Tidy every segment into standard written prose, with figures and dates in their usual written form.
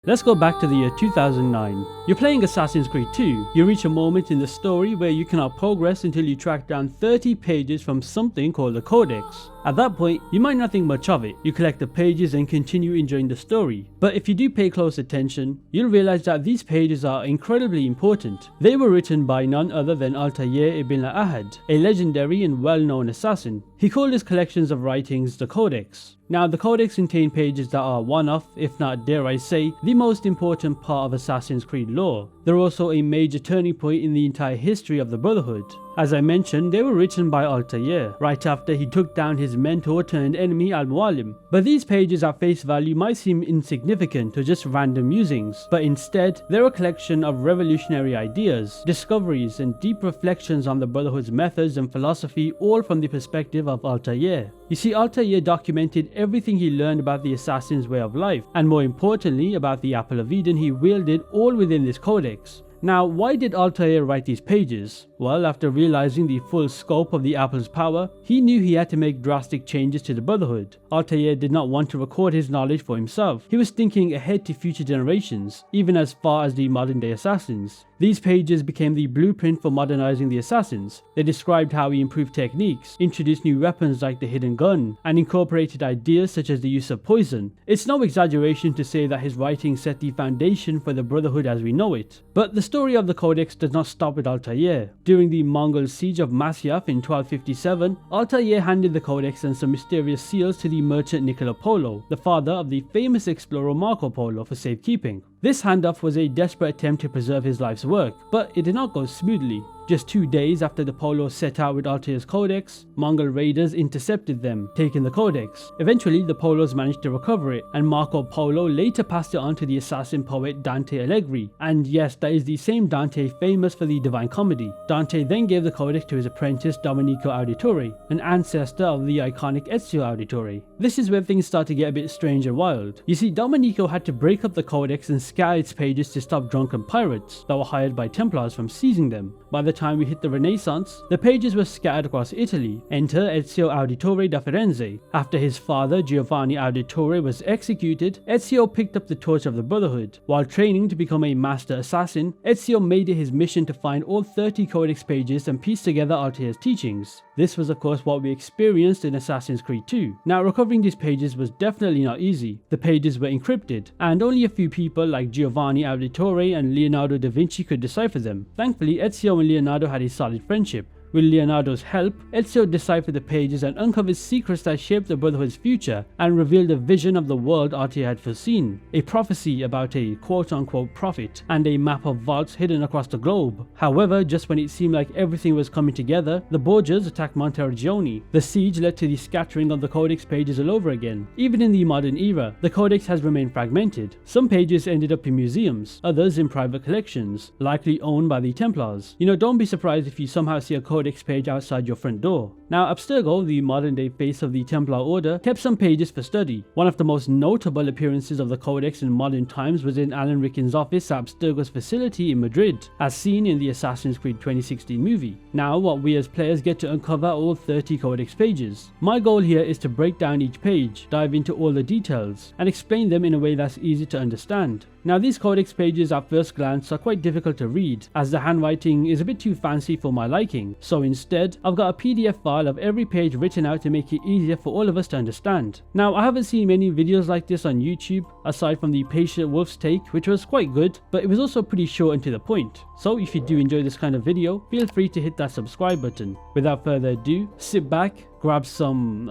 Let's go back to the year 2009. You're playing Assassin's Creed 2. You reach a moment in the story where you cannot progress until you track down 30 pages from something called the Codex. At that point, you might not think much of it. You collect the pages and continue enjoying the story. But if you do pay close attention, you'll realize that these pages are incredibly important. They were written by none other than Altaïr Ibn-La'Ahad, a legendary and well-known assassin. He called his collections of writings the Codex. Now, the Codex contain pages that are one of, if not dare I say, the most important part of Assassin's Creed lore. They're also a major turning point in the entire history of the Brotherhood. As I mentioned, they were written by Altaïr, right after he took down his mentor turned enemy Al-Mualim. But these pages at face value might seem insignificant or just random musings, but instead, they're a collection of revolutionary ideas, discoveries, and deep reflections on the Brotherhood's methods and philosophy, all from the perspective of Altaïr. You see, Altaïr documented everything he learned about the assassin's way of life, and more importantly, about the Apple of Eden he wielded, all within this codex. Now, why did Altaïr write these pages? Well, after realizing the full scope of the Apple's power, he knew he had to make drastic changes to the Brotherhood. Altaïr did not want to record his knowledge for himself. He was thinking ahead to future generations, even as far as the modern-day assassins. These pages became the blueprint for modernizing the assassins. They described how he improved techniques, introduced new weapons like the hidden gun, and incorporated ideas such as the use of poison. It's no exaggeration to say that his writings set the foundation for the Brotherhood as we know it. But the story of the Codex does not stop with Altaïr. During the Mongol siege of Masyaf in 1257, Altaïr handed the Codex and some mysterious seals to the merchant Niccolo Polo, the father of the famous explorer Marco Polo, for safekeeping. This handoff was a desperate attempt to preserve his life's work, but it did not go smoothly. Just 2 days after the Polos set out with Altaïr's Codex, Mongol raiders intercepted them, taking the Codex. Eventually, the Polos managed to recover it, and Marco Polo later passed it on to the assassin poet Dante Alighieri. And yes, that is the same Dante famous for the Divine Comedy. Dante then gave the Codex to his apprentice Domenico Auditore, an ancestor of the iconic Ezio Auditore. This is where things start to get a bit strange and wild. You see, Domenico had to break up the Codex and scatter its pages to stop drunken pirates that were hired by Templars from seizing them. By the time we hit the Renaissance, the pages were scattered across Italy. Enter Ezio Auditore da Firenze. After his father Giovanni Auditore was executed, Ezio picked up the torch of the Brotherhood. While training to become a master assassin, Ezio made it his mission to find all 30 Codex pages and piece together Altaïr's teachings. This was of course what we experienced in Assassin's Creed 2. Now, recovering these pages was definitely not easy. The pages were encrypted, and only a few people like Giovanni Auditore and Leonardo da Vinci could decipher them. Thankfully, Ezio and Leonardo had a solid friendship. With Leonardo's help, Ezio deciphered the pages and uncovered secrets that shaped the Brotherhood's future and revealed a vision of the world Altaïr had foreseen, a prophecy about a quote-unquote prophet, and a map of vaults hidden across the globe. However, just when it seemed like everything was coming together, the Borgias attacked Monteriggioni. The siege led to the scattering of the Codex pages all over again. Even in the modern era, the Codex has remained fragmented. Some pages ended up in museums, others in private collections, likely owned by the Templars. Don't be surprised if you somehow see a Codex page outside your front door. Now, Abstergo, the modern day face of the Templar Order, kept some pages for study. One of the most notable appearances of the Codex in modern times was in Alan Rickens' office at Abstergo's facility in Madrid, as seen in the Assassin's Creed 2016 movie. Now, what we as players get to uncover all 30 Codex pages. My goal here is to break down each page, dive into all the details, and explain them in a way that's easy to understand. Now, these Codex pages at first glance are quite difficult to read, as the handwriting is a bit too fancy for my liking. So instead, I've got a PDF file of every page written out to make it easier for all of us to understand. Now, I haven't seen many videos like this on YouTube, aside from the Patient Wolf's take, which was quite good, but it was also pretty short and to the point. So if you do enjoy this kind of video, feel free to hit that subscribe button. Without further ado, sit back, grab some,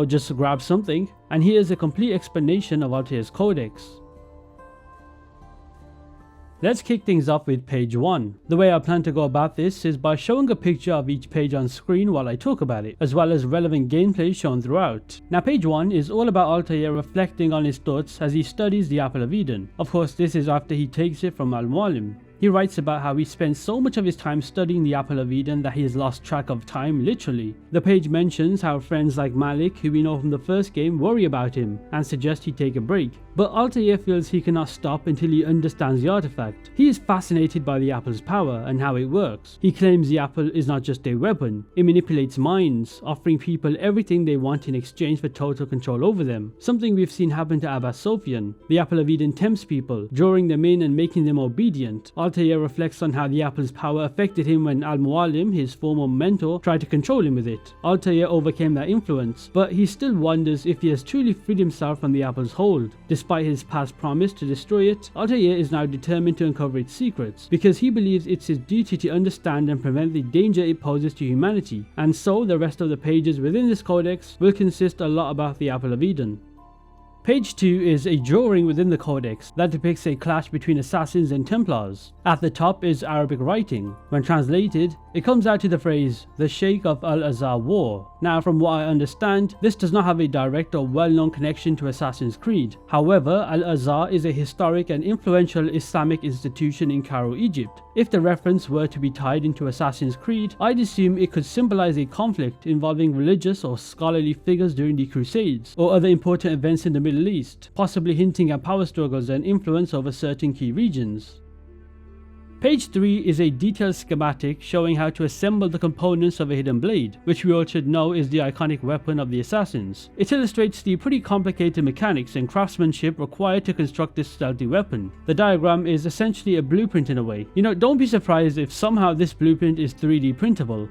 just grab something, and here's a complete explanation of Altaïr's Codex. Let's kick things off with page 1. The way I plan to go about this is by showing a picture of each page on screen while I talk about it, as well as relevant gameplay shown throughout. Now, page 1 is all about Altaïr reflecting on his thoughts as he studies the Apple of Eden. Of course, this is after he takes it from Al-Mualim. He writes about how he spends so much of his time studying the Apple of Eden that he has lost track of time, literally. The page mentions how friends like Malik, who we know from the first game, worry about him and suggest he take a break. But Altaïr feels he cannot stop until he understands the artifact. He is fascinated by the apple's power and how it works. He claims the apple is not just a weapon, it manipulates minds, offering people everything they want in exchange for total control over them, something we've seen happen to Abbas Sophian. The Apple of Eden tempts people, drawing them in and making them obedient. Altaïr reflects on how the apple's power affected him when Al-Mualim, his former mentor, tried to control him with it. Altaïr overcame that influence, but he still wonders if he has truly freed himself from the apple's hold. Despite his past promise to destroy it, Altaïr is now determined to uncover its secrets, because he believes it's his duty to understand and prevent the danger it poses to humanity. And so the rest of the pages within this codex will consist a lot about the Apple of Eden. Page 2 is a drawing within the Codex that depicts a clash between assassins and Templars. At the top is Arabic writing. When translated, it comes out to the phrase, "The Sheikh of Al-Azhar War." Now, from what I understand, this does not have a direct or well-known connection to Assassin's Creed. However, Al-Azhar is a historic and influential Islamic institution in Cairo, Egypt. If the reference were to be tied into Assassin's Creed, I'd assume it could symbolize a conflict involving religious or scholarly figures during the Crusades, or other important events in the Middle East, possibly hinting at power struggles and influence over certain key regions. Page 3 is a detailed schematic showing how to assemble the components of a hidden blade, which we all should know is the iconic weapon of the assassins. It illustrates the pretty complicated mechanics and craftsmanship required to construct this stealthy weapon. The diagram is essentially a blueprint in a way. Don't be surprised if somehow this blueprint is 3D printable.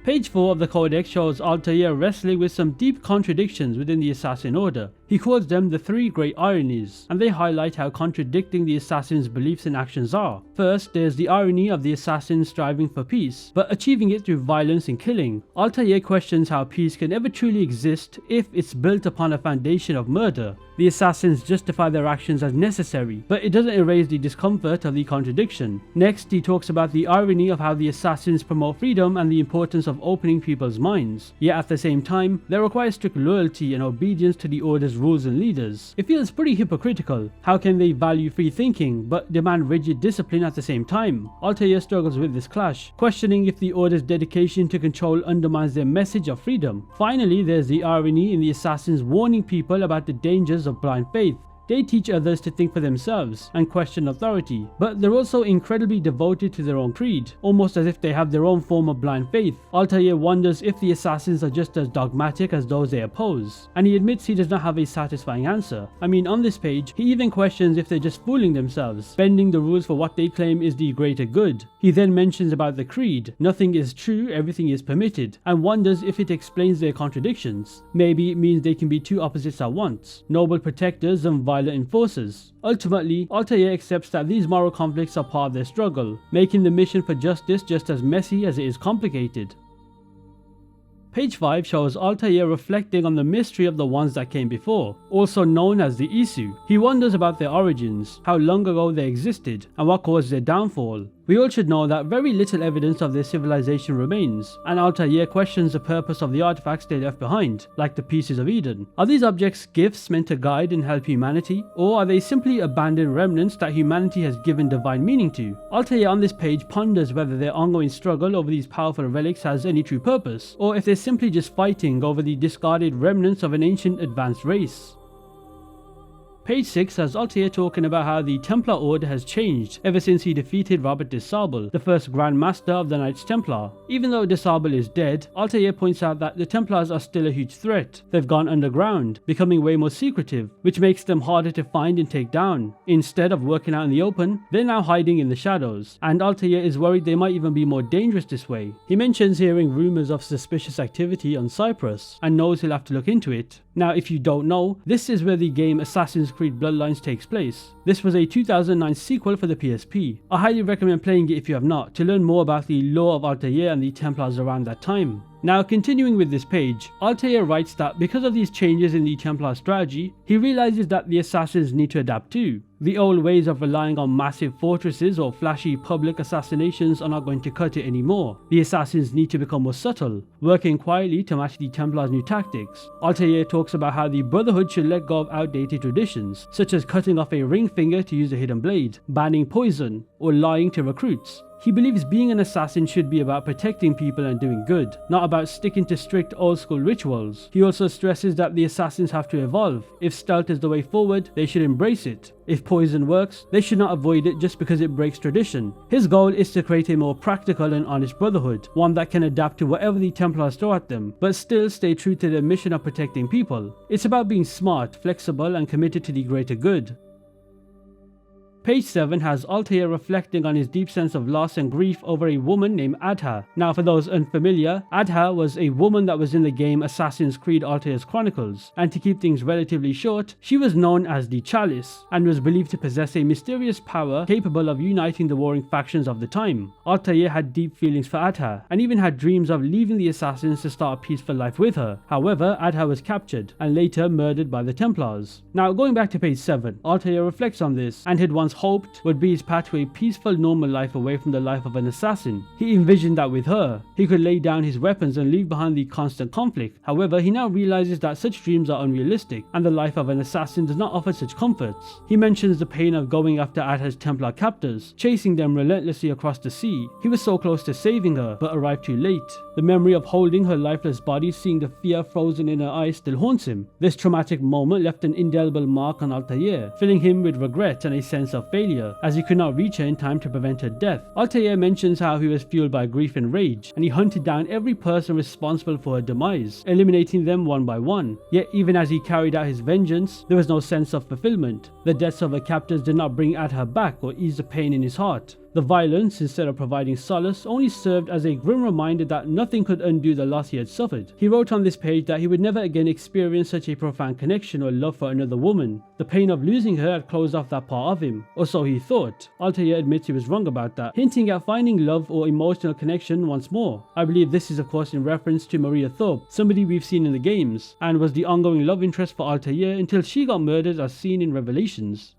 Page 4 of the Codex shows Altaïr wrestling with some deep contradictions within the Assassin Order. He calls them the three great ironies, and they highlight how contradicting the assassins' beliefs and actions are. First, there's the irony of the assassins striving for peace, but achieving it through violence and killing. Altaïr questions how peace can ever truly exist if it's built upon a foundation of murder. The assassins justify their actions as necessary, but it doesn't erase the discomfort of the contradiction. Next, he talks about the irony of how the assassins promote freedom and the importance of opening people's minds, yet at the same time, they require strict loyalty and obedience to the Order's rules and leaders. It feels pretty hypocritical. How can they value free thinking but demand rigid discipline at the same time? Altaïr struggles with this clash, questioning if the Order's dedication to control undermines their message of freedom. Finally, there's the irony in the assassins warning people about the dangers of blind faith. They teach others to think for themselves and question authority, but they're also incredibly devoted to their own creed, almost as if they have their own form of blind faith. Altaïr wonders if the assassins are just as dogmatic as those they oppose, and he admits he does not have a satisfying answer. On this page, he even questions if they're just fooling themselves, bending the rules for what they claim is the greater good. He then mentions about the creed, nothing is true, everything is permitted, and wonders if it explains their contradictions. Maybe it means they can be two opposites at once, noble protectors and violent enforcers. Ultimately, Altaïr accepts that these moral conflicts are part of their struggle, making the mission for justice just as messy as it is complicated. Page 5 shows Altaïr reflecting on the mystery of the ones that came before, also known as the Isu. He wonders about their origins, how long ago they existed, and what caused their downfall. We all should know that very little evidence of their civilization remains, and Altaïr questions the purpose of the artifacts they left behind, like the pieces of Eden. Are these objects gifts meant to guide and help humanity, or are they simply abandoned remnants that humanity has given divine meaning to? Altaïr on this page ponders whether their ongoing struggle over these powerful relics has any true purpose, or if they're simply just fighting over the discarded remnants of an ancient advanced race. Page 6 has Altaïr talking about how the Templar Order has changed ever since he defeated Robert de Sable, the first Grand Master of the Knights Templar. Even though de Sable is dead, Altaïr points out that the Templars are still a huge threat. They've gone underground, becoming way more secretive, which makes them harder to find and take down. Instead of working out in the open, they're now hiding in the shadows, and Altaïr is worried they might even be more dangerous this way. He mentions hearing rumours of suspicious activity on Cyprus, and knows he'll have to look into it. Now, if you don't know, this is where the game Assassin's Creed Bloodlines takes place. This was a 2009 sequel for the PSP. I highly recommend playing it if you have not, to learn more about the lore of Altaïr and the Templars around that time. Now, continuing with this page, Altaïr writes that because of these changes in the Templar strategy, he realizes that the assassins need to adapt too. The old ways of relying on massive fortresses or flashy public assassinations are not going to cut it anymore. The assassins need to become more subtle, working quietly to match the Templars' new tactics. Altaïr talks about how the Brotherhood should let go of outdated traditions, such as cutting off a ring finger to use a hidden blade, banning poison, or lying to recruits. He believes being an assassin should be about protecting people and doing good, not about sticking to strict old school rituals. He also stresses that the assassins have to evolve. If stealth is the way forward, they should embrace it. If poison works, they should not avoid it just because it breaks tradition. His goal is to create a more practical and honest brotherhood, one that can adapt to whatever the Templars throw at them, but still stay true to their mission of protecting people. It's about being smart, flexible, and committed to the greater good. Page 7 has Altaïr reflecting on his deep sense of loss and grief over a woman named Adha. Now, for those unfamiliar, Adha was a woman that was in the game Assassin's Creed Altair's Chronicles, and to keep things relatively short, she was known as the Chalice, and was believed to possess a mysterious power capable of uniting the warring factions of the time. Altaïr had deep feelings for Adha, and even had dreams of leaving the Assassins to start a peaceful life with her. However, Adha was captured, and later murdered by the Templars. Now, going back to page 7, Altaïr reflects on this, and had once hoped would be his path to a peaceful, normal life away from the life of an assassin. He envisioned that with her, he could lay down his weapons and leave behind the constant conflict. However, he now realizes that such dreams are unrealistic, and the life of an assassin does not offer such comforts. He mentions the pain of going after Adha's Templar captors, chasing them relentlessly across the sea. He was so close to saving her, but arrived too late. The memory of holding her lifeless body, seeing the fear frozen in her eyes, still haunts him. This traumatic moment left an indelible mark on Altaïr, filling him with regret and a sense of failure, as he could not reach her in time to prevent her death. Altaïr mentions how he was fueled by grief and rage, and he hunted down every person responsible for her demise, eliminating them one by one. Yet even as he carried out his vengeance, there was no sense of fulfillment. The deaths of her captors did not bring Adha back or ease the pain in his heart. The violence, instead of providing solace, only served as a grim reminder that nothing could undo the loss he had suffered. He wrote on this page that he would never again experience such a profound connection or love for another woman. The pain of losing her had closed off that part of him, or so he thought. Altaïr admits he was wrong about that, hinting at finding love or emotional connection once more. I believe this is of course in reference to Maria Thorpe, somebody we've seen in the games, and was the ongoing love interest for Altaïr until she got murdered as seen in Revelations.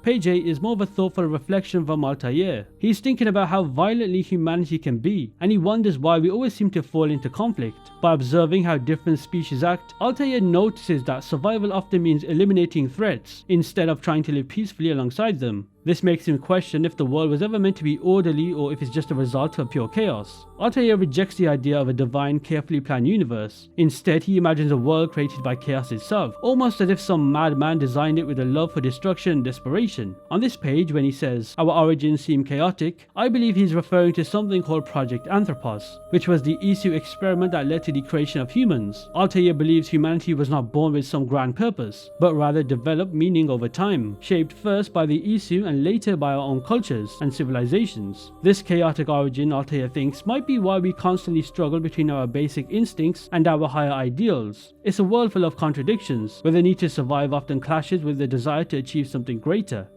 Page 8 is more of a thoughtful reflection from Altaïr. He's thinking about how violently humanity can be, and he wonders why we always seem to fall into conflict. By observing how different species act, Altaïr notices that survival often means eliminating threats, instead of trying to live peacefully alongside them. This makes him question if the world was ever meant to be orderly or if it's just a result of pure chaos. Altaïr rejects the idea of a divine, carefully planned universe. Instead, he imagines a world created by chaos itself, almost as if some madman designed it with a love for destruction and desperation. On this page, when he says, "Our origins seem chaotic," I believe he's referring to something called Project Anthropos, which was the ezio experiment that led to the creation of humans. Altaïr believes humanity was not born with some grand purpose, but rather developed meaning over time, shaped first by the ezio and later by our own cultures and civilizations. This chaotic origin, Altaïr thinks, might be why we constantly struggle between our basic instincts and our higher ideals. It's a world full of contradictions, where the need to survive often clashes with the desire to achieve something greater.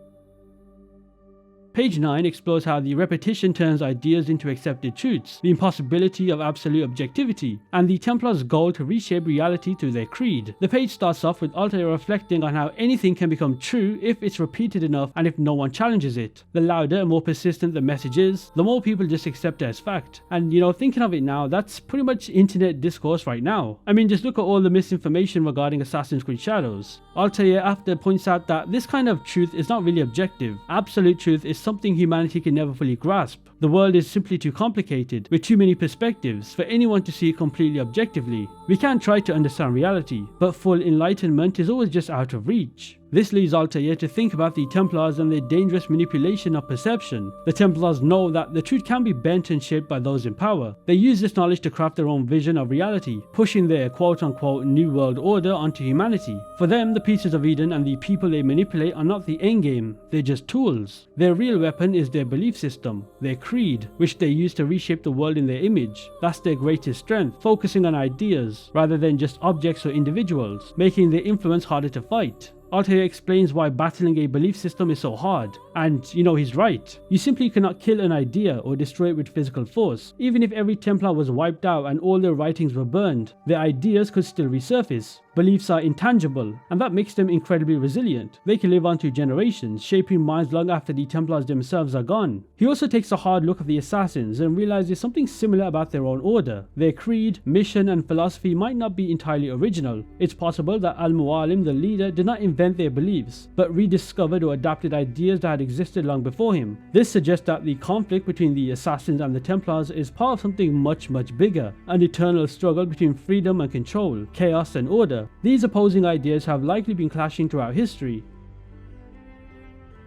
Page 9 explores how the repetition turns ideas into accepted truths, the impossibility of absolute objectivity, and the Templars' goal to reshape reality through their creed. The page starts off with Altaïr reflecting on how anything can become true if it's repeated enough and if no one challenges it. The louder and more persistent the message is, the more people just accept it as fact. And thinking of it now, that's pretty much internet discourse right now. I mean, just look at all the misinformation regarding Assassin's Creed Shadows. Altaïr after points out that this kind of truth is not really objective. Absolute truth is something humanity can never fully grasp. The world is simply too complicated, with too many perspectives for anyone to see it completely objectively. We can't try to understand reality, but full enlightenment is always just out of reach. This leads Altaïr to think about the Templars and their dangerous manipulation of perception. The Templars know that the truth can be bent and shaped by those in power. They use this knowledge to craft their own vision of reality, pushing their quote-unquote new world order onto humanity. For them, the pieces of Eden and the people they manipulate are not the endgame, they're just tools. Their real weapon is their belief system, their creed, which they use to reshape the world in their image. That's their greatest strength, focusing on ideas rather than just objects or individuals, making their influence harder to fight. Altaïr explains why battling a belief system is so hard, and he's right. You simply cannot kill an idea or destroy it with physical force. Even if every Templar was wiped out and all their writings were burned, their ideas could still resurface. Beliefs are intangible, and that makes them incredibly resilient. They can live on through generations, shaping minds long after the Templars themselves are gone. He also takes a hard look at the assassins and realizes something similar about their own order. Their creed, mission, and philosophy might not be entirely original. It's possible that Al-Mualim, the leader, did not invent their beliefs, but rediscovered or adapted ideas that had existed long before him. This suggests that the conflict between the assassins and the Templars is part of something much bigger, an eternal struggle between freedom and control, chaos and order. These opposing ideas have likely been clashing throughout history.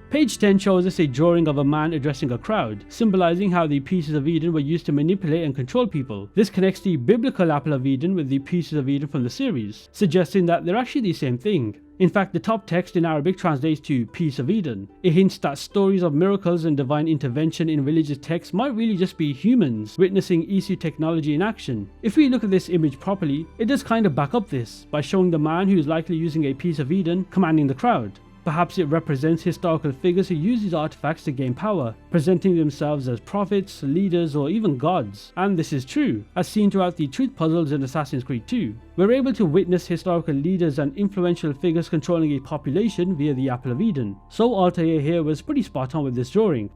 Page 10 shows us a drawing of a man addressing a crowd, symbolizing how the pieces of Eden were used to manipulate and control people. This connects the biblical apple of Eden with the pieces of Eden from the series, suggesting that they're actually the same thing. In fact, the top text in Arabic translates to Piece of Eden. It hints that stories of miracles and divine intervention in religious texts might really just be humans witnessing ezio technology in action. If we look at this image properly, it does kind of back up this, by showing the man who is likely using a piece of Eden commanding the crowd. Perhaps it represents historical figures who use these artifacts to gain power, presenting themselves as prophets, leaders, or even gods. And this is true, as seen throughout the truth puzzles in Assassin's Creed 2. We're able to witness historical leaders and influential figures controlling a population via the Apple of Eden. So Altaïr here was pretty spot on with this drawing.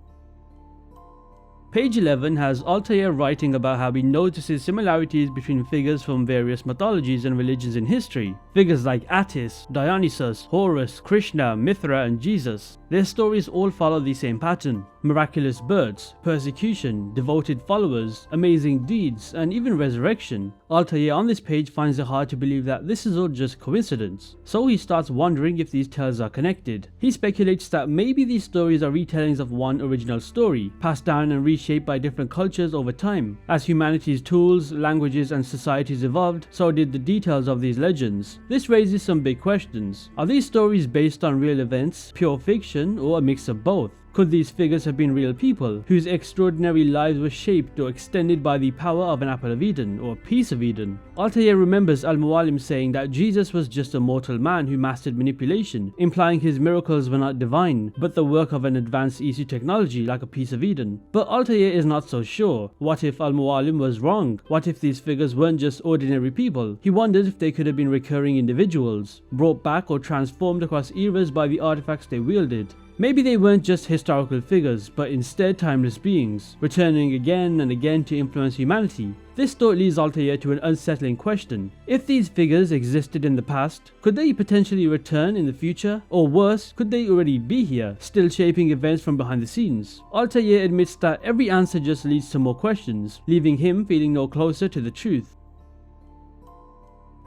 Page 11 has Altaïr writing about how he notices similarities between figures from various mythologies and religions in history. Figures like Attis, Dionysus, Horus, Krishna, Mithra, and Jesus. Their stories all follow the same pattern: miraculous births, persecution, devoted followers, amazing deeds, and even resurrection. Altaïr on this page finds it hard to believe that this is all just coincidence, so he starts wondering if these tales are connected. He speculates that maybe these stories are retellings of one original story, passed down and reshaped by different cultures over time. As humanity's tools, languages, and societies evolved, so did the details of these legends. This raises some big questions. Are these stories based on real events, pure fiction, or a mix of both? Could these figures have been real people, whose extraordinary lives were shaped or extended by the power of an Apple of Eden, or Piece of Eden? Altaïr remembers Al-Mualim saying that Jesus was just a mortal man who mastered manipulation, implying his miracles were not divine, but the work of an advanced ezio technology like a Piece of Eden. But Altaïr is not so sure. What if Al-Mualim was wrong? What if these figures weren't just ordinary people? He wondered if they could have been recurring individuals, brought back or transformed across eras by the artifacts they wielded. Maybe they weren't just historical figures, but instead timeless beings, returning again and again to influence humanity. This thought leads Altaïr to an unsettling question. If these figures existed in the past, could they potentially return in the future? Or worse, could they already be here, still shaping events from behind the scenes? Altaïr admits that every answer just leads to more questions, leaving him feeling no closer to the truth.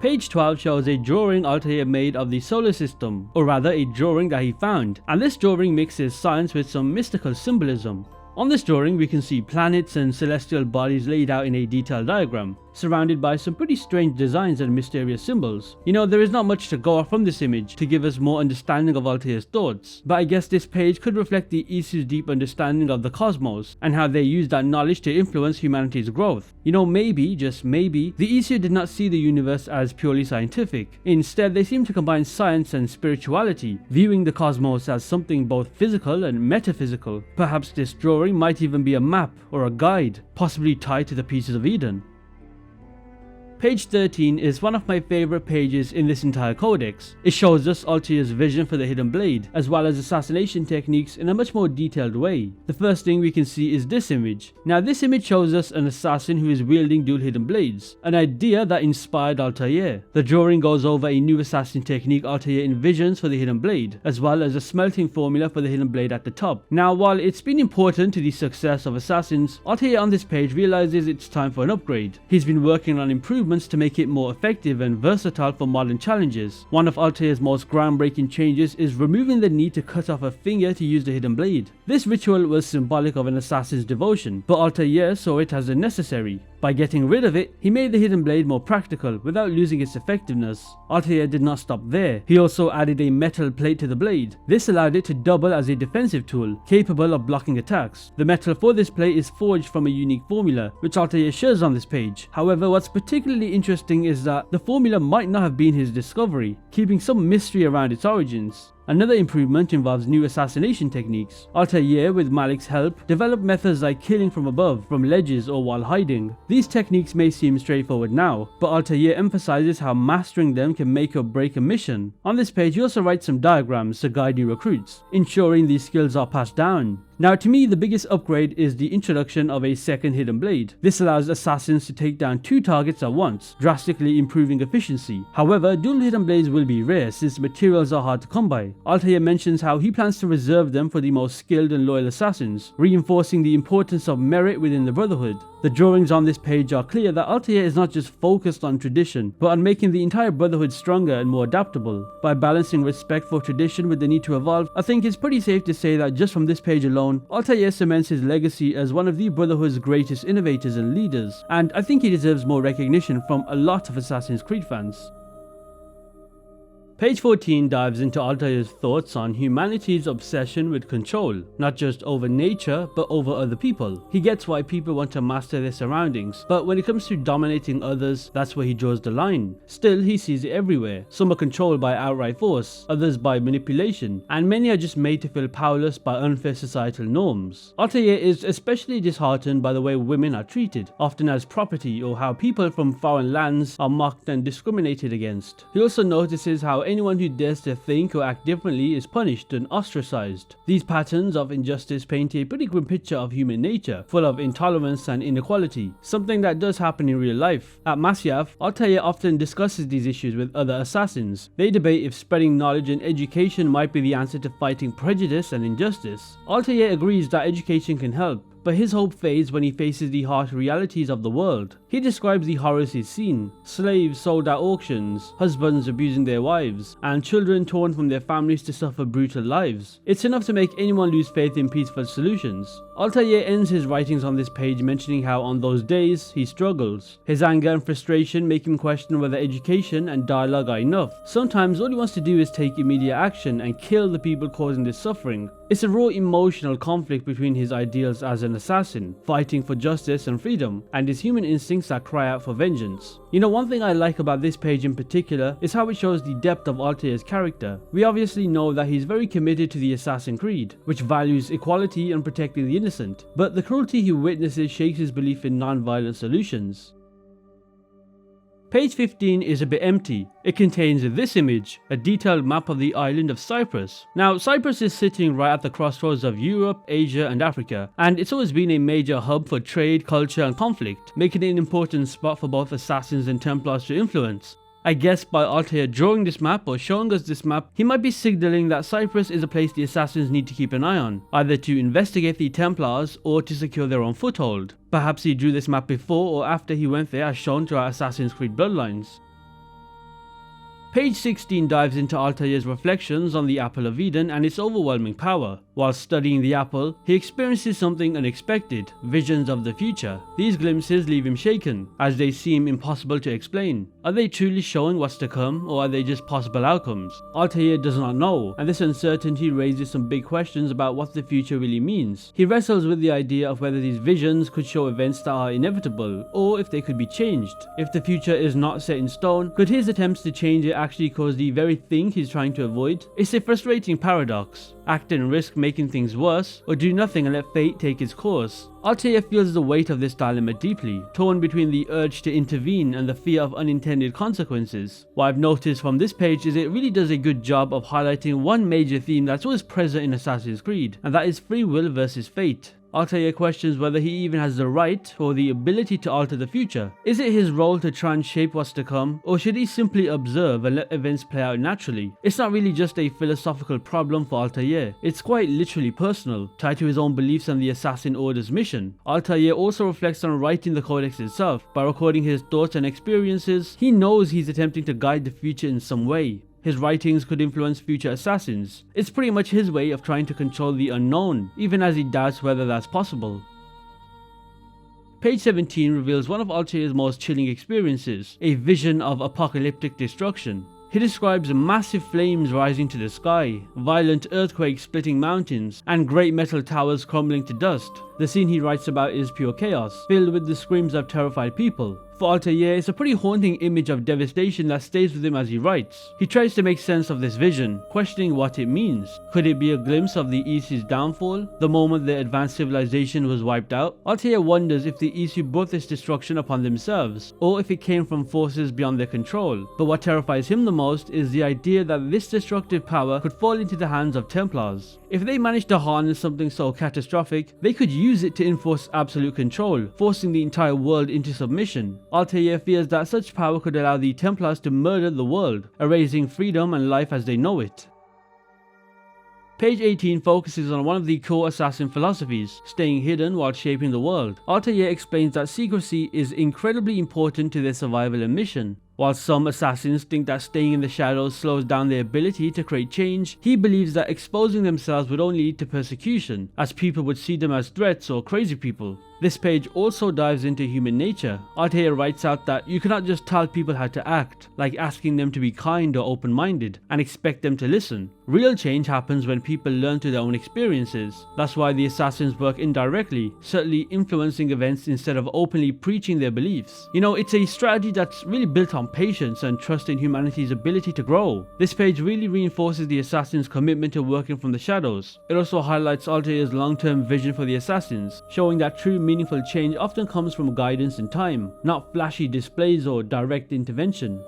Page 12 shows a drawing Altaïr made of the solar system, or rather a drawing that he found, and this drawing mixes science with some mystical symbolism. On this drawing we can see planets and celestial bodies laid out in a detailed diagram, surrounded by some pretty strange designs and mysterious symbols. You know, there is not much to go off from this image to give us more understanding of Altaïr's thoughts, but I guess this page could reflect the ezio's deep understanding of the cosmos, and how they use that knowledge to influence humanity's growth. You know, maybe, just maybe, the ezio did not see the universe as purely scientific. Instead, they seem to combine science and spirituality, viewing the cosmos as something both physical and metaphysical. Perhaps this drawing might even be a map or a guide, possibly tied to the pieces of Eden. Page 13 is one of my favourite pages in this entire codex. It shows us Altaïr's vision for the hidden blade, as well as assassination techniques in a much more detailed way. The first thing we can see is this image. Now this image shows us an assassin who is wielding dual hidden blades, an idea that inspired Altaïr. The drawing goes over a new assassin technique Altaïr envisions for the hidden blade, as well as a smelting formula for the hidden blade at the top. Now while it's been important to the success of assassins, Altaïr on this page realizes it's time for an upgrade. He's been working on improvements to make it more effective and versatile for modern challenges. One of Altaïr's most groundbreaking changes is removing the need to cut off a finger to use the hidden blade. This ritual was symbolic of an assassin's devotion, but Altaïr saw it as unnecessary. By getting rid of it, he made the hidden blade more practical without losing its effectiveness. Altaïr did not stop there. He also added a metal plate to the blade. This allowed it to double as a defensive tool, capable of blocking attacks. The metal for this plate is forged from a unique formula, which Altaïr shares on this page. However, what's particularly interesting is that the formula might not have been his discovery, keeping some mystery around its origins. Another improvement involves new assassination techniques. Altaïr, with Malik's help, developed methods like killing from above, from ledges or while hiding. These techniques may seem straightforward now, but Altaïr emphasizes how mastering them can make or break a mission. On this page he also writes some diagrams to guide new recruits, ensuring these skills are passed down. Now to me, the biggest upgrade is the introduction of a second hidden blade. This allows assassins to take down 2 targets at once, drastically improving efficiency. However, dual hidden blades will be rare since materials are hard to come by. Altaïr mentions how he plans to reserve them for the most skilled and loyal assassins, reinforcing the importance of merit within the Brotherhood. The drawings on this page are clear that Altaïr is not just focused on tradition, but on making the entire Brotherhood stronger and more adaptable. By balancing respect for tradition with the need to evolve, I think it's pretty safe to say that just from this page alone, Altaïr cements his legacy as one of the Brotherhood's greatest innovators and leaders, and I think he deserves more recognition from a lot of Assassin's Creed fans. Page 14 dives into Altaïr's thoughts on humanity's obsession with control, not just over nature, but over other people. He gets why people want to master their surroundings, but when it comes to dominating others, that's where he draws the line. Still, he sees it everywhere. Some are controlled by outright force, others by manipulation, and many are just made to feel powerless by unfair societal norms. Altaïr is especially disheartened by the way women are treated, often as property, or how people from foreign lands are mocked and discriminated against. He also notices how anyone who dares to think or act differently is punished and ostracized. These patterns of injustice paint a pretty grim picture of human nature, full of intolerance and inequality, something that does happen in real life. At Masyaf, Altaïr often discusses these issues with other assassins. They debate if spreading knowledge and education might be the answer to fighting prejudice and injustice. Altaïr agrees that education can help, but his hope fades when he faces the harsh realities of the world. He describes the horrors he's seen: slaves sold at auctions, husbands abusing their wives, and children torn from their families to suffer brutal lives. It's enough to make anyone lose faith in peaceful solutions. Altaïr ends his writings on this page mentioning how on those days he struggles. His anger and frustration make him question whether education and dialogue are enough. Sometimes all he wants to do is take immediate action and kill the people causing this suffering. It's a raw emotional conflict between his ideals as an assassin, fighting for justice and freedom, and his human instincts that cry out for vengeance. You know, one thing I like about this page in particular is how it shows the depth of Altaïr's character. We obviously know that he's very committed to the Assassin's Creed, which values equality and protecting the innocent, but the cruelty he witnesses shakes his belief in non-violent solutions. Page 15 is a bit empty. It contains this image, a detailed map of the island of Cyprus. Now, Cyprus is sitting right at the crossroads of Europe, Asia and Africa, and it's always been a major hub for trade, culture and conflict, making it an important spot for both assassins and Templars to influence. I guess by Altaïr drawing this map or showing us this map, he might be signaling that Cyprus is a place the assassins need to keep an eye on, either to investigate the Templars or to secure their own foothold. Perhaps he drew this map before or after he went there as shown to our Assassin's Creed bloodlines. Page 16 dives into Altaïr's reflections on the Apple of Eden and its overwhelming power. While studying the apple, he experiences something unexpected, visions of the future. These glimpses leave him shaken, as they seem impossible to explain. Are they truly showing what's to come, or are they just possible outcomes? Altaïr does not know, and this uncertainty raises some big questions about what the future really means. He wrestles with the idea of whether these visions could show events that are inevitable, or if they could be changed. If the future is not set in stone, could his attempts to change it actually cause the very thing he's trying to avoid? It's a frustrating paradox. Act and risk making things worse, or do nothing and let fate take its course. Altaïr feels the weight of this dilemma deeply, torn between the urge to intervene and the fear of unintended consequences. What I've noticed from this page is it really does a good job of highlighting one major theme that's always present in Assassin's Creed, and that is free will versus fate. Altaïr questions whether he even has the right or the ability to alter the future. Is it his role to try and shape what's to come, or should he simply observe and let events play out naturally? It's not really just a philosophical problem for Altaïr, it's quite literally personal, tied to his own beliefs and the Assassin Order's mission. Altaïr also reflects on writing the Codex itself. By recording his thoughts and experiences, he knows he's attempting to guide the future in some way. His writings could influence future assassins. It's pretty much his way of trying to control the unknown, even as he doubts whether that's possible. Page 17 reveals one of Altaïr's most chilling experiences, a vision of apocalyptic destruction. He describes massive flames rising to the sky, violent earthquakes splitting mountains, and great metal towers crumbling to dust. The scene he writes about is pure chaos, filled with the screams of terrified people. For Altaïr, it's a pretty haunting image of devastation that stays with him as he writes. He tries to make sense of this vision, questioning what it means. Could it be a glimpse of the East's downfall, the moment their advanced civilization was wiped out? Altaïr wonders if the East brought this destruction upon themselves, or if it came from forces beyond their control. But what terrifies him the most is the idea that this destructive power could fall into the hands of Templars. If they managed to harness something so catastrophic, they could use it to enforce absolute control, forcing the entire world into submission. Altaïr fears that such power could allow the Templars to murder the world, erasing freedom and life as they know it. Page 18 focuses on one of the core assassin philosophies, staying hidden while shaping the world. Altaïr explains that secrecy is incredibly important to their survival and mission. While some assassins think that staying in the shadows slows down their ability to create change, he believes that exposing themselves would only lead to persecution, as people would see them as threats or crazy people. This page also dives into human nature. Altaïr writes out that you cannot just tell people how to act, like asking them to be kind or open-minded, and expect them to listen. Real change happens when people learn through their own experiences. That's why the assassins work indirectly, subtly influencing events instead of openly preaching their beliefs. You know, it's a strategy that's really built on patience and trust in humanity's ability to grow. This page really reinforces the assassins' commitment to working from the shadows. It also highlights Altaïr's long-term vision for the assassins, showing that true meaningful change often comes from guidance and time, not flashy displays or direct intervention.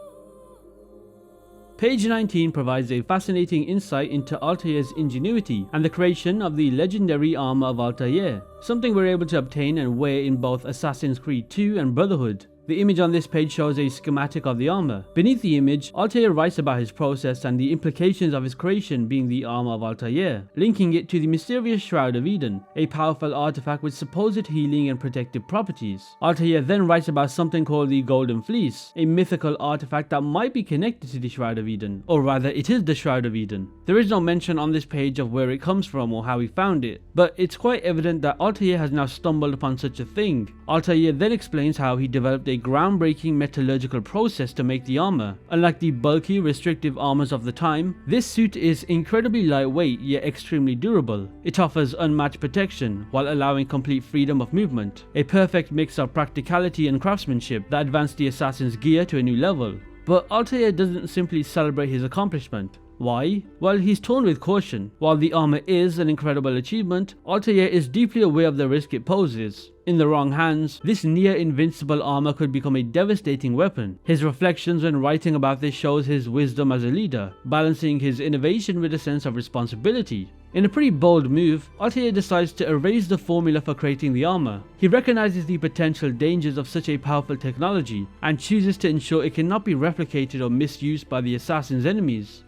Page 19 provides a fascinating insight into Altaïr's ingenuity and the creation of the legendary armor of Altaïr, something we're able to obtain and wear in both Assassin's Creed 2 and Brotherhood. The image on this page shows a schematic of the armor. Beneath the image, Altaïr writes about his process and the implications of his creation being the armor of Altaïr, linking it to the mysterious Shroud of Eden, a powerful artifact with supposed healing and protective properties. Altaïr then writes about something called the Golden Fleece, a mythical artifact that might be connected to the Shroud of Eden, or rather it is the Shroud of Eden. There is no mention on this page of where it comes from or how he found it, but it's quite evident that Altaïr has now stumbled upon such a thing. Altaïr then explains how he developed a groundbreaking metallurgical process to make the armor. Unlike the bulky, restrictive armors of the time, this suit is incredibly lightweight yet extremely durable. It offers unmatched protection while allowing complete freedom of movement, a perfect mix of practicality and craftsmanship that advanced the assassin's gear to a new level. But Altaïr doesn't simply celebrate his accomplishment. Why? Well, he's torn with caution. While the armor is an incredible achievement, Altaïr is deeply aware of the risk it poses. In the wrong hands, this near-invincible armor could become a devastating weapon. His reflections when writing about this shows his wisdom as a leader, balancing his innovation with a sense of responsibility. In a pretty bold move, Altaïr decides to erase the formula for creating the armor. He recognizes the potential dangers of such a powerful technology, and chooses to ensure it cannot be replicated or misused by the assassin's enemies.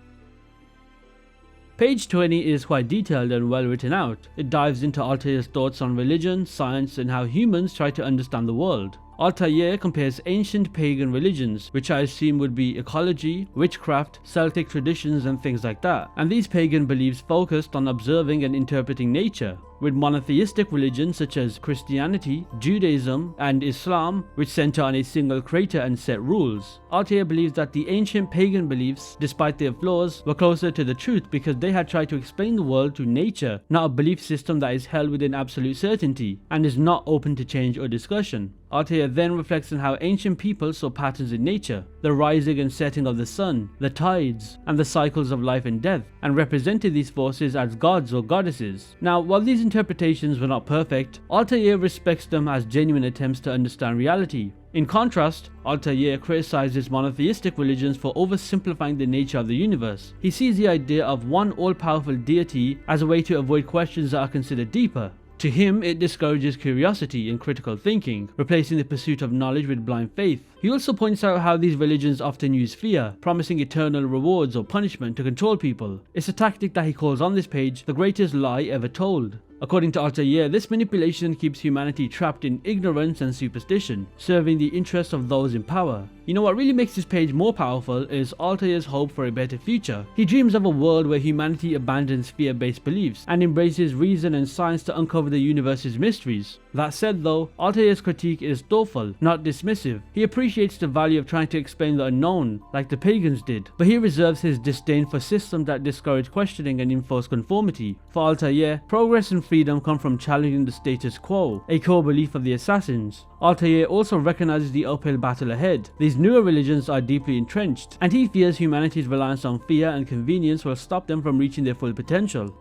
Page 20 is quite detailed and well written out. It dives into Altaïr's thoughts on religion, science, and how humans try to understand the world. Altaïr compares ancient pagan religions, which I assume would be ecology, witchcraft, Celtic traditions and things like that, and these pagan beliefs focused on observing and interpreting nature, with monotheistic religions such as Christianity, Judaism, and Islam, which center on a single creator and set rules. Altaïr believes that the ancient pagan beliefs, despite their flaws, were closer to the truth because they had tried to explain the world through nature, not a belief system that is held within absolute certainty, and is not open to change or discussion. Altaïr then reflects on how ancient people saw patterns in nature, the rising and setting of the sun, the tides, and the cycles of life and death, and represented these forces as gods or goddesses. Now, while these interpretations were not perfect, Altaïr respects them as genuine attempts to understand reality. In contrast, Altaïr criticizes monotheistic religions for oversimplifying the nature of the universe. He sees the idea of one all-powerful deity as a way to avoid questions that are considered deeper. To him, it discourages curiosity and critical thinking, replacing the pursuit of knowledge with blind faith. He also points out how these religions often use fear, promising eternal rewards or punishment to control people. It's a tactic that he calls on this page the greatest lie ever told. According to Altaïr, this manipulation keeps humanity trapped in ignorance and superstition, serving the interests of those in power. You know what really makes this page more powerful is Altaïr's hope for a better future. He dreams of a world where humanity abandons fear-based beliefs and embraces reason and science to uncover the universe's mysteries. That said though, Altair's critique is thoughtful, not dismissive. He appreciates the value of trying to explain the unknown, like the pagans did, but he reserves his disdain for systems that discourage questioning and enforce conformity. For Altair, progress and freedom come from challenging the status quo, a core belief of the assassins. Altair also recognizes the uphill battle ahead. These newer religions are deeply entrenched, and he fears humanity's reliance on fear and convenience will stop them from reaching their full potential.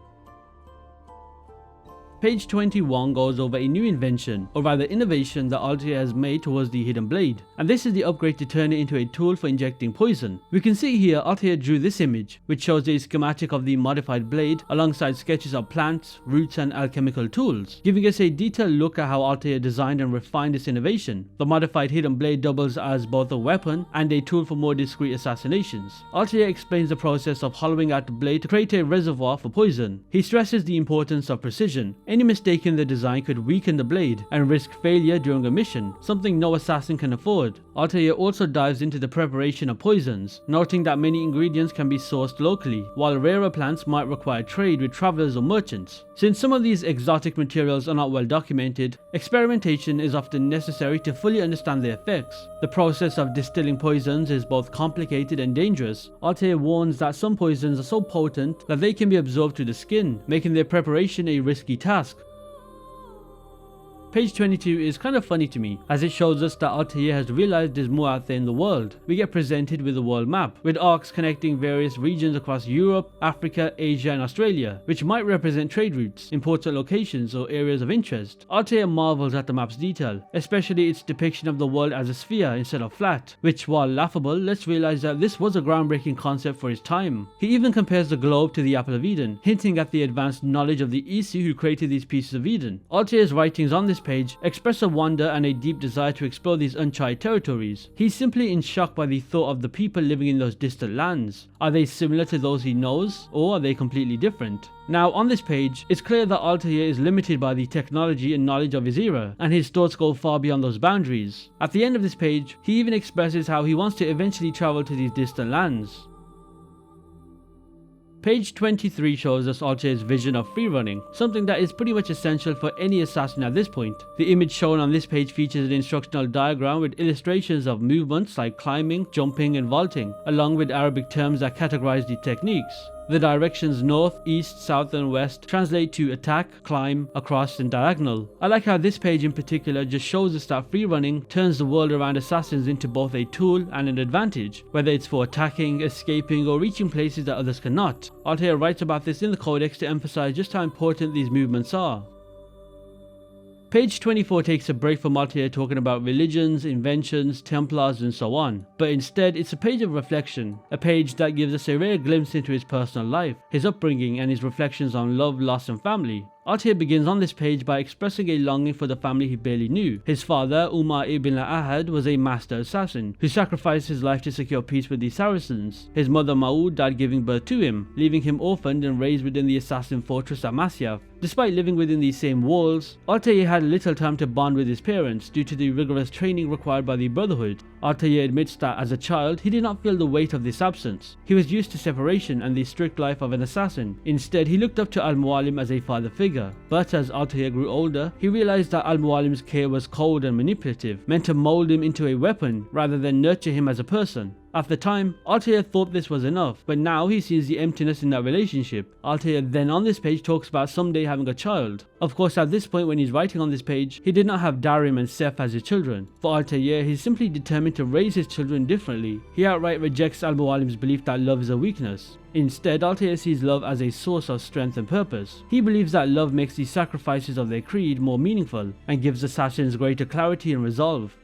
Page 21 goes over a new invention, or rather innovation, that Altair has made towards the hidden blade, and this is the upgrade to turn it into a tool for injecting poison. We can see here Altair drew this image, which shows a schematic of the modified blade alongside sketches of plants, roots and alchemical tools, giving us a detailed look at how Altair designed and refined this innovation. The modified hidden blade doubles as both a weapon and a tool for more discreet assassinations. Altair explains the process of hollowing out the blade to create a reservoir for poison. He stresses the importance of precision. Any mistake in the design could weaken the blade and risk failure during a mission, something no assassin can afford. Altair also dives into the preparation of poisons, noting that many ingredients can be sourced locally, while rarer plants might require trade with travelers or merchants. Since some of these exotic materials are not well documented, experimentation is often necessary to fully understand their effects. The process of distilling poisons is both complicated and dangerous. Altair warns that some poisons are so potent that they can be absorbed to the skin, making their preparation a risky task. Page 22 is kind of funny to me, as it shows us that Altair has realized there's more out there in the world. We get presented with a world map, with arcs connecting various regions across Europe, Africa, Asia and Australia, which might represent trade routes, important locations or areas of interest. Altair marvels at the map's detail, especially its depiction of the world as a sphere instead of flat, which while laughable, let's realize that this was a groundbreaking concept for his time. He even compares the globe to the Apple of Eden, hinting at the advanced knowledge of the ezio who created these pieces of Eden. Altair's writings on this page express a wonder and a deep desire to explore these uncharted territories. He's simply in shock by the thought of the people living in those distant lands. Are they similar to those he knows, or are they completely different? Now on this page, it's clear that Altair is limited by the technology and knowledge of his era, and his thoughts go far beyond those boundaries. At the end of this page, he even expresses how he wants to eventually travel to these distant lands. Page 23 shows us Altair's vision of freerunning, something that is pretty much essential for any assassin at this point. The image shown on this page features an instructional diagram with illustrations of movements like climbing, jumping and vaulting, along with Arabic terms that categorize the techniques. The directions north, east, south and west translate to attack, climb, across and diagonal. I like how this page in particular just shows us that freerunning turns the world around assassins into both a tool and an advantage, whether it's for attacking, escaping or reaching places that others cannot. Altair writes about this in the Codex to emphasize just how important these movements are. Page 24 takes a break from Altair talking about religions, inventions, Templars and so on, but instead it's a page of reflection, a page that gives us a rare glimpse into his personal life, his upbringing and his reflections on love, loss and family. Altair begins on this page by expressing a longing for the family he barely knew. His father, Altaïr Ibn-La'Ahad, was a master assassin who sacrificed his life to secure peace with the Saracens. His mother Maud died giving birth to him, leaving him orphaned and raised within the assassin fortress at Masyaf. Despite living within these same walls, Altair had little time to bond with his parents due to the rigorous training required by the Brotherhood. Altair admits that as a child, he did not feel the weight of this absence. He was used to separation and the strict life of an assassin. Instead, he looked up to Al-Mualim as a father figure. But as Altair grew older, he realized that Al-Mualim's care was cold and manipulative, meant to mold him into a weapon rather than nurture him as a person. At the time, Altair thought this was enough, but now he sees the emptiness in that relationship. Altair then on this page talks about someday having a child. Of course, at this point when he's writing on this page, he did not have Darim and Seth as his children. For Altair, he's simply determined to raise his children differently. He outright rejects Al-Mualim's belief that love is a weakness. Instead, Altair sees love as a source of strength and purpose. He believes that love makes the sacrifices of their creed more meaningful and gives assassins greater clarity and resolve.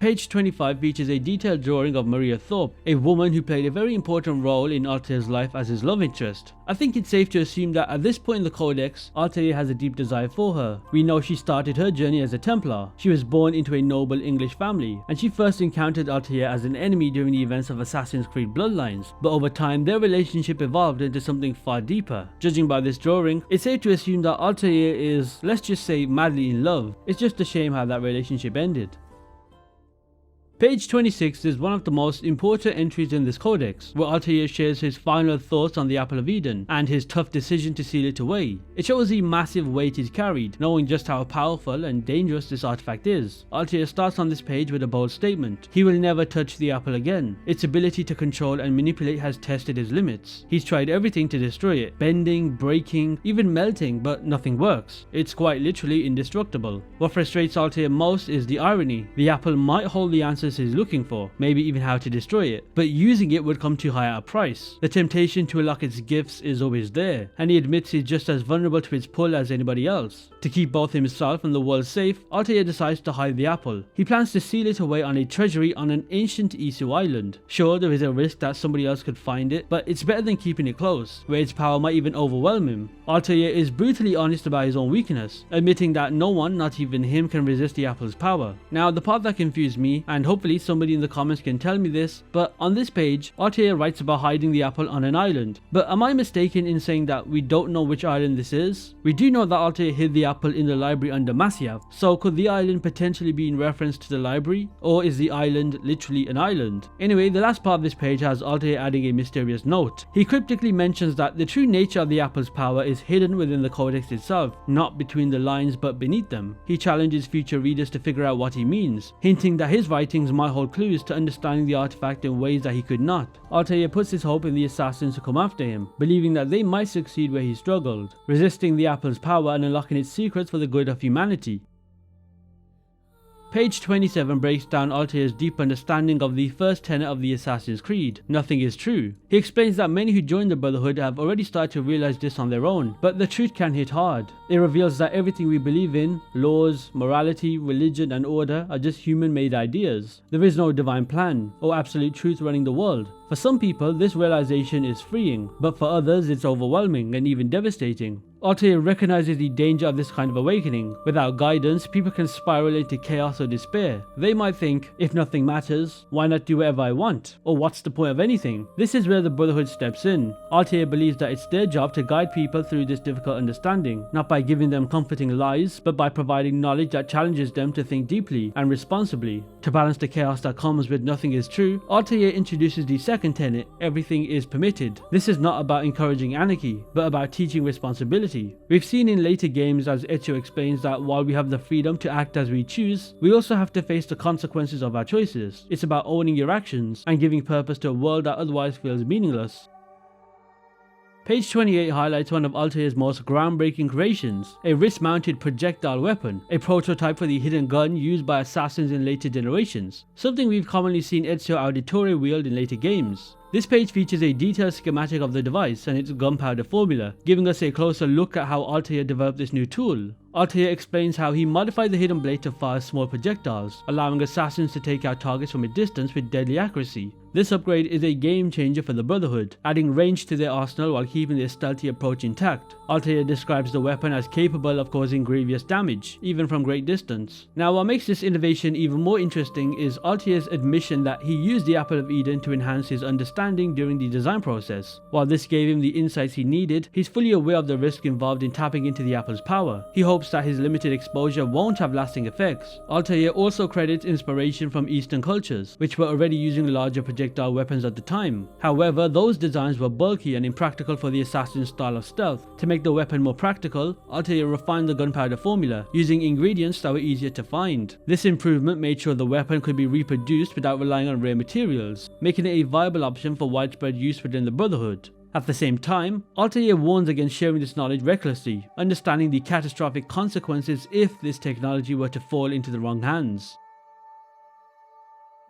Page 25 features a detailed drawing of Maria Thorpe, a woman who played a very important role in Altair's life as his love interest. I think it's safe to assume that at this point in the Codex, Altair has a deep desire for her. We know she started her journey as a Templar. She was born into a noble English family, and she first encountered Altair as an enemy during the events of Assassin's Creed Bloodlines, but over time their relationship evolved into something far deeper. Judging by this drawing, it's safe to assume that Altair is, let's just say, madly in love. It's just a shame how that relationship ended. Page 26 is one of the most important entries in this codex, where Altaïr shares his final thoughts on the Apple of Eden and his tough decision to seal it away. It shows the massive weight it carried, knowing just how powerful and dangerous this artifact is. Altaïr starts on this page with a bold statement. He will never touch the Apple again. Its ability to control and manipulate has tested his limits. He's tried everything to destroy it, bending, breaking, even melting, but nothing works. It's quite literally indestructible. What frustrates Altaïr most is the irony. The Apple might hold the answers he's looking for, maybe even how to destroy it, but using it would come too high at a price. The temptation to unlock its gifts is always there, and he admits he's just as vulnerable to its pull as anybody else. To keep both himself and the world safe, Altaïr decides to hide the Apple. He plans to seal it away on a treasury on an ancient ezio island. Sure, there is a risk that somebody else could find it, but it's better than keeping it close, where its power might even overwhelm him. Altaïr is brutally honest about his own weakness, admitting that no one, not even him, can resist the Apple's power. Now, the part that confused me, and hopefully somebody in the comments can tell me this, but on this page, Altaïr writes about hiding the Apple on an island. But am I mistaken in saying that we don't know which island this is? We do know that Altaïr hid the Apple in the library under Masyav, so could the island potentially be in reference to the library? Or is the island literally an island? Anyway, the last part of this page has Altaïr adding a mysterious note. He cryptically mentions that the true nature of the Apple's power is hidden within the Codex itself, not between the lines but beneath them. He challenges future readers to figure out what he means, hinting that his writings might hold clues to understanding the artifact in ways that he could not. Altaïr puts his hope in the assassins who come after him, believing that they might succeed where he struggled, resisting the Apple's power and unlocking its secrets for the good of humanity. Page 27 breaks down Altaïr's deep understanding of the first tenet of the Assassin's Creed: nothing is true. He explains that many who join the Brotherhood have already started to realize this on their own, but the truth can hit hard. It reveals that everything we believe in, laws, morality, religion and order, are just human-made ideas. There is no divine plan or absolute truth running the world. For some people, this realization is freeing, but for others it's overwhelming and even devastating. Altaïr recognizes the danger of this kind of awakening. Without guidance, people can spiral into chaos or despair. They might think, if nothing matters, why not do whatever I want? Or what's the point of anything? This is where the Brotherhood steps in. Altaïr believes that it's their job to guide people through this difficult understanding, not by giving them comforting lies, but by providing knowledge that challenges them to think deeply and responsibly. To balance the chaos that comes with nothing is true, Altaïr introduces the second tenet: everything is permitted. This is not about encouraging anarchy, but about teaching responsibility. We've seen in later games as Ezio explains that while we have the freedom to act as we choose, we also have to face the consequences of our choices. It's about owning your actions and giving purpose to a world that otherwise feels meaningless. Page 28 highlights one of Altaïr's most groundbreaking creations, a wrist-mounted projectile weapon, a prototype for the hidden gun used by assassins in later generations, something we've commonly seen Ezio Auditore wield in later games. This page features a detailed schematic of the device and its gunpowder formula, giving us a closer look at how Altaïr developed this new tool. Altaïr explains how he modified the hidden blade to fire small projectiles, allowing assassins to take out targets from a distance with deadly accuracy. This upgrade is a game changer for the Brotherhood, adding range to their arsenal while keeping their stealthy approach intact. Altaïr describes the weapon as capable of causing grievous damage, even from great distance. Now, what makes this innovation even more interesting is Altaïr's admission that he used the Apple of Eden to enhance his understanding during the design process. While this gave him the insights he needed, he's fully aware of the risk involved in tapping into the Apple's power. He hopes that his limited exposure won't have lasting effects. Altaïr also credits inspiration from Eastern cultures, which were already using larger projectile weapons at the time. However, those designs were bulky and impractical for the assassin's style of stealth. To make the weapon more practical, Altaïr refined the gunpowder formula, using ingredients that were easier to find. This improvement made sure the weapon could be reproduced without relying on rare materials, making it a viable option for widespread use within the Brotherhood. At the same time, Altaïr warns against sharing this knowledge recklessly, understanding the catastrophic consequences if this technology were to fall into the wrong hands.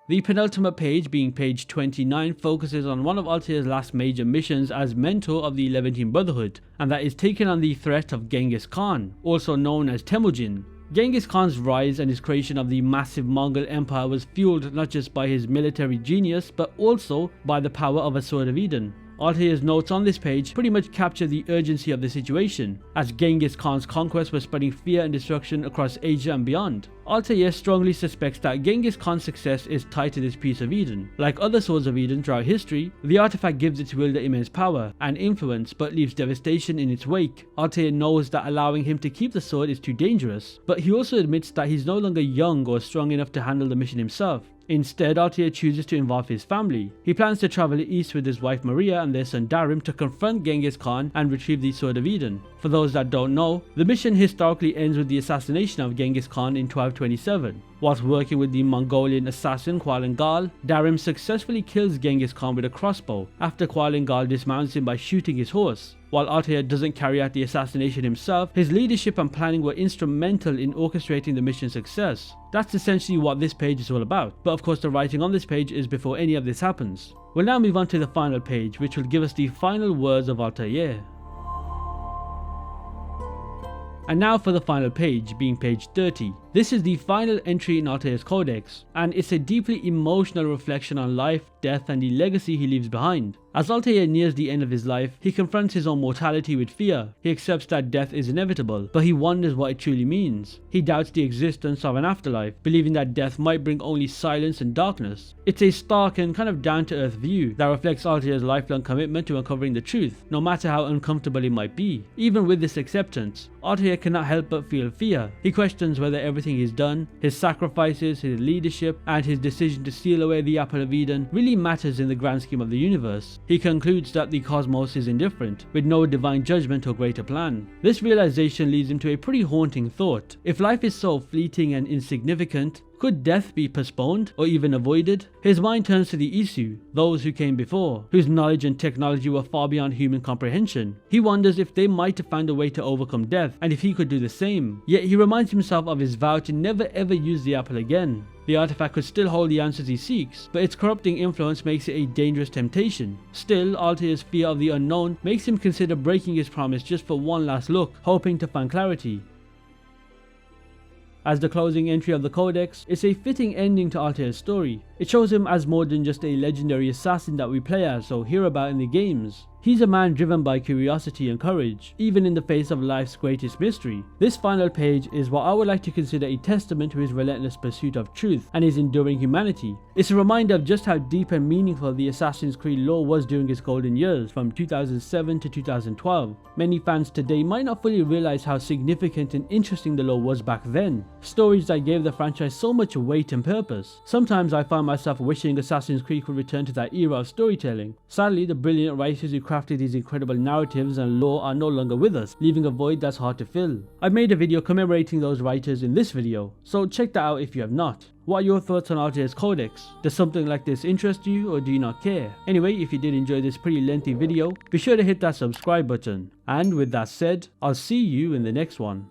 The penultimate page, being page 29, focuses on one of Altaïr's last major missions as mentor of the Levantine Brotherhood, and that is taking on the threat of Genghis Khan, also known as Temujin. Genghis Khan's rise and his creation of the massive Mongol Empire was fueled not just by his military genius, but also by the power of a Sword of Eden. Altaïr's notes on this page pretty much capture the urgency of the situation, as Genghis Khan's conquest was spreading fear and destruction across Asia and beyond. Altaïr strongly suspects that Genghis Khan's success is tied to this piece of Eden. Like other swords of Eden throughout history, the artifact gives its wielder immense power and influence but leaves devastation in its wake. Altaïr knows that allowing him to keep the sword is too dangerous, but he also admits that he's no longer young or strong enough to handle the mission himself. Instead, Altaïr chooses to involve his family. He plans to travel east with his wife Maria and their son Darim to confront Genghis Khan and retrieve the Sword of Eden. For those that don't know, the mission historically ends with the assassination of Genghis Khan in 1227. Whilst working with the Mongolian assassin Kualan Gal, Darim successfully kills Genghis Khan with a crossbow after Kualan Gal dismounts him by shooting his horse. While Altaïr doesn't carry out the assassination himself, his leadership and planning were instrumental in orchestrating the mission's success. That's essentially what this page is all about, but of course the writing on this page is before any of this happens. We'll now move on to the final page, which will give us the final words of Altaïr. And now for the final page, being page 30. This is the final entry in Altair's Codex, and it's a deeply emotional reflection on life, death, and the legacy he leaves behind. As Altaïr nears the end of his life, he confronts his own mortality with fear. He accepts that death is inevitable, but he wonders what it truly means. He doubts the existence of an afterlife, believing that death might bring only silence and darkness. It's a stark and kind of down-to-earth view that reflects Altaïr's lifelong commitment to uncovering the truth, no matter how uncomfortable it might be. Even with this acceptance, Altaïr cannot help but feel fear. He questions whether everything he's done, his sacrifices, his leadership, and his decision to steal away the Apple of Eden really matters in the grand scheme of the universe. He concludes that the cosmos is indifferent, with no divine judgment or greater plan. This realization leads him to a pretty haunting thought. If life is so fleeting and insignificant, could death be postponed or even avoided? His mind turns to the ezio, those who came before, whose knowledge and technology were far beyond human comprehension. He wonders if they might have found a way to overcome death, and if he could do the same. Yet he reminds himself of his vow to never ever use the apple again. The artifact could still hold the answers he seeks, but its corrupting influence makes it a dangerous temptation. Still, Altaïr's fear of the unknown makes him consider breaking his promise just for one last look, hoping to find clarity. As the closing entry of the Codex, it's a fitting ending to Altaïr's story. It shows him as more than just a legendary assassin that we play as or hear about in the games. He's a man driven by curiosity and courage, even in the face of life's greatest mystery. This final page is what I would like to consider a testament to his relentless pursuit of truth and his enduring humanity. It's a reminder of just how deep and meaningful the Assassin's Creed lore was during its golden years, from 2007 to 2012. Many fans today might not fully realize how significant and interesting the lore was back then. Stories that gave the franchise so much weight and purpose. Sometimes I find myself wishing Assassin's Creed could return to that era of storytelling. Sadly, the brilliant writers who crafted these incredible narratives and lore are no longer with us, leaving a void that's hard to fill. I've made a video commemorating those writers in this video, so check that out if you have not. What are your thoughts on Altaïr's Codex? Does something like this interest you, or do you not care? Anyway, if you did enjoy this pretty lengthy video, be sure to hit that subscribe button. And with that said, I'll see you in the next one.